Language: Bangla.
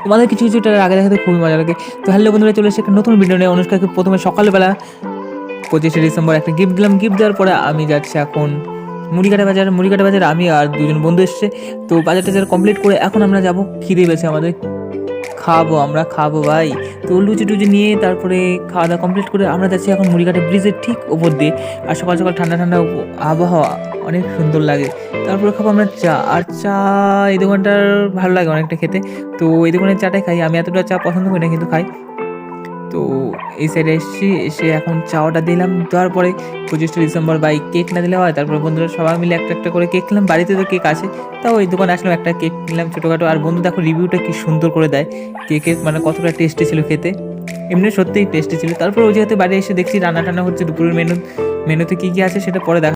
তোমাদের কিছু কিছু ট্রেলার আগে দেখাতে খুবই মজা লাগে। তো হ্যালো বন্ধুরা, চলে এসে একটা নতুন ভিডিও নিয়ে। অনুষ্কাকে প্রথমে সকালবেলা 25শে ডিসেম্বর একটা গিফট দিলাম। গিফট দেওয়ার পরে আমি যাচ্ছি এখন মুড়িকাটা বাজার আমি আর দুজন বন্ধু এসছে। তো বাজার টাজার কমপ্লিট করে এখন আমরা যাব, খিদে পেয়েছে আমাদের, খাবো ভাই। তো লুচি টুচি নিয়ে তারপরে খাওয়া দাওয়া কমপ্লিট করে আমরা যাচ্ছি এখন মুড়িঘাটা ব্রিজের ঠিক ওপর দিয়ে। আর সকাল সকাল ঠান্ডা ঠান্ডা আবহাওয়া, অনেক সুন্দর লাগে। তারপরে খাবো আমরা চা। আর চা এই দোকানটার ভালো লাগে অনেকটা খেতে। তো এই দোকানের চাটাই খাই। আমি এতটা চা পছন্দ করি না, কিন্তু খাই। তো এই সাইডে এসে এখন চাওয়াটা দিলাম। দেওয়ার পরে 25শে ডিসেম্বর ভাই কেক না দিলে হয়। তারপরে বন্ধুরা সবাই মিলে একটা একটা করে কেক খেলাম। বাড়িতে তো কেক আছে, তাও ওই দোকানে আসলাম, একটা কেক নিলাম ছোটোখাটো। আর বন্ধু দেখো রিভিউটা কি সুন্দর করে দেয় কেকের, মানে কতটা টেস্টি ছিল খেতে। এমনি সত্যিই টেস্টি ছিল। তারপর ওই যেহেতু বাড়ি এসে দেখছি রান্না টান্না হচ্ছে, দুপুরের মেনুতে কী কী আছে সেটা পরে দেখা।